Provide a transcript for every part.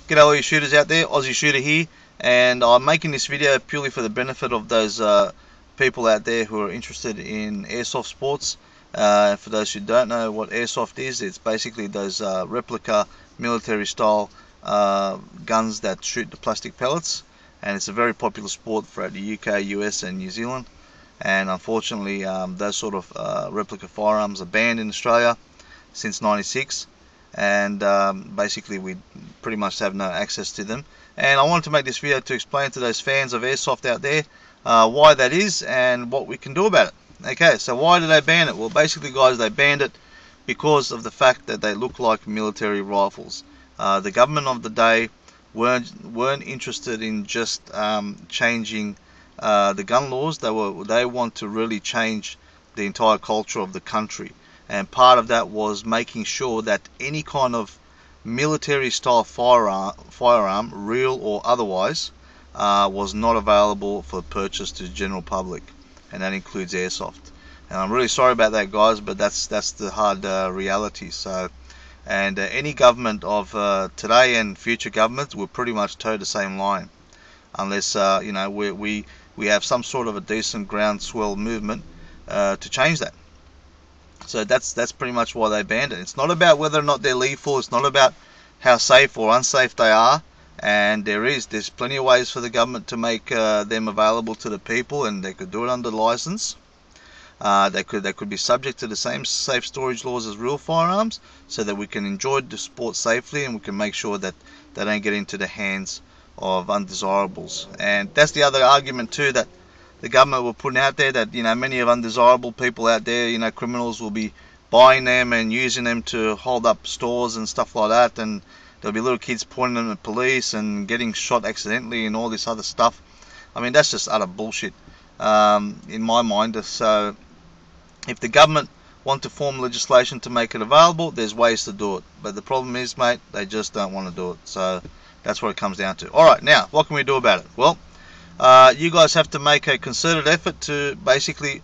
G'day all you shooters out there, Aussie Shooter here, and I'm making this video purely for the benefit of those people out there who are interested in airsoft sports. For those who don't know what airsoft is, it's basically those replica military style guns that shoot the plastic pellets, and it's a very popular sport throughout the UK, US and New Zealand. And unfortunately those sort of replica firearms are banned in Australia since '96, and basically we pretty much have no access to them. And I wanted to make this video to explain to those fans of airsoft out there why that is and what we can do about it. Okay, so why did they ban it? Well, basically guys, they banned it because of the fact that they look like military rifles. The government of the day weren't interested in just changing the gun laws. They want to really change the entire culture of the country, and part of that was making sure that any kind of military style firearm, real or otherwise, was not available for purchase to the general public, and that includes airsoft. And I'm really sorry about that, guys, but that's the hard reality. So, and any government of today and future governments will pretty much toe the same line, unless you know, we have some sort of a decent groundswell movement to change that. So that's pretty much why they banned it. It's not about whether or not they're lethal. It's not about how safe or unsafe they are. And there's plenty of ways for the government to make them available to the people, and they could do it under license. They could be subject to the same safe storage laws as real firearms, so that we can enjoy the sport safely, and we can make sure that they don't get into the hands of undesirables. And that's the other argument too, that the government were putting out there, that, you know, many of undesirable people out there, you know, criminals will be buying them and using them to hold up stores and stuff like that, and there'll be little kids pointing them at police and getting shot accidentally and all this other stuff. I mean, that's just utter bullshit in my mind. So if the government want to form legislation to make it available, there's ways to do it, but the problem is, mate, they just don't want to do it. So that's what it comes down to. Alright, now what can we do about it? Well, you guys have to make a concerted effort to basically,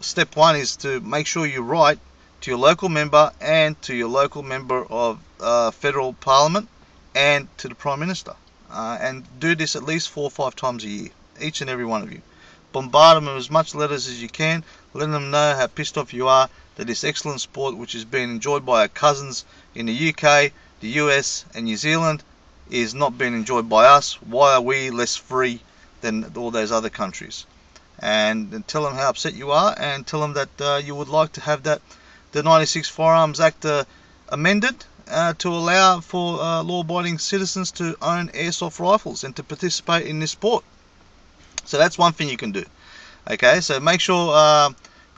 step one is to make sure you write to your local member and to your local member of federal parliament and to the Prime Minister, and do this at least 4 or 5 times a year, each and every one of you. Bombard them with as much letters as you can, letting them know how pissed off you are that this excellent sport, which is being enjoyed by our cousins in the UK, the US and New Zealand, is not being enjoyed by us. Why are we less free than all those other countries? And tell them how upset you are, and tell them that you would like to have the '96 Firearms Act amended to allow for law-abiding citizens to own airsoft rifles and to participate in this sport. So that's one thing you can do. Okay, so make sure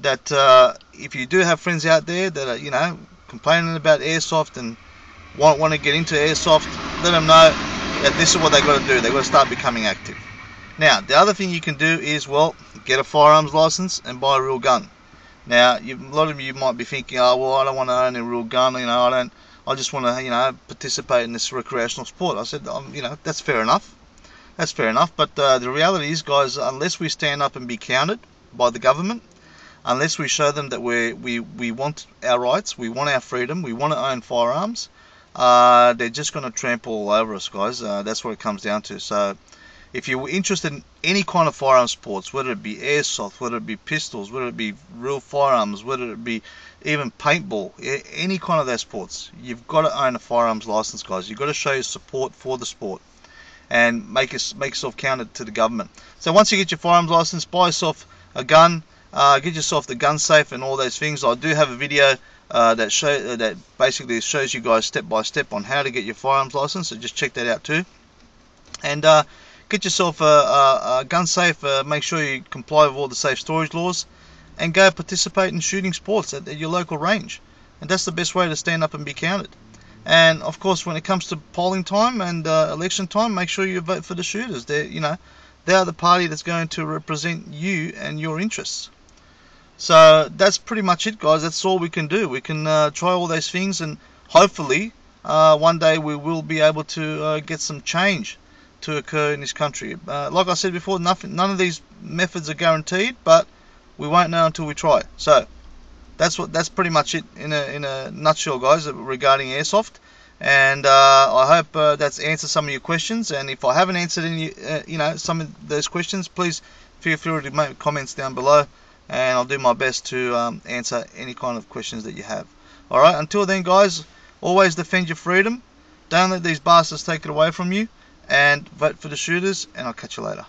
that if you do have friends out there that are, you know, complaining about airsoft and want to get into airsoft, let them know that this is what they got to do. They got to start becoming active. Now, the other thing you can do is, well, get a firearms license and buy a real gun. Now, a lot of you might be thinking, oh, well, I don't want to own a real gun. You know, I just want to, you know, participate in this recreational sport. I said, you know, that's fair enough. That's fair enough. But the reality is, guys, unless we stand up and be counted by the government, unless we show them that we want our rights, we want our freedom, we want to own firearms, they're just going to trample all over us, guys. That's what it comes down to. So if you're interested in any kind of firearm sports, whether it be airsoft, whether it be pistols, whether it be real firearms, whether it be even paintball, any kind of those sports, you've got to own a firearms license, guys. You've got to show your support for the sport and make yourself counted to the government. So once you get your firearms license, buy yourself a gun, get yourself the gun safe and all those things. I do have a video that basically shows you guys step by step on how to get your firearms license, so just check that out too. And get yourself a gun safe, make sure you comply with all the safe storage laws, and go participate in shooting sports at your local range. And that's the best way to stand up and be counted. And of course, when it comes to polling time and election time, make sure you vote for the shooters. They are the party that's going to represent you and your interests. So that's pretty much it, guys. That's all we can do. We can try all those things, and hopefully one day we will be able to get some change to occur in this country. Like I said before, none of these methods are guaranteed, but we won't know until we try. So that's pretty much it in a nutshell, guys, regarding airsoft. And I hope that's answered some of your questions, and if I haven't answered any, some of those questions, please feel free to make comments down below, and I'll do my best to answer any kind of questions that you have. Alright, until then guys, always defend your freedom, don't let these bastards take it away from you, and vote for the shooters, and I'll catch you later.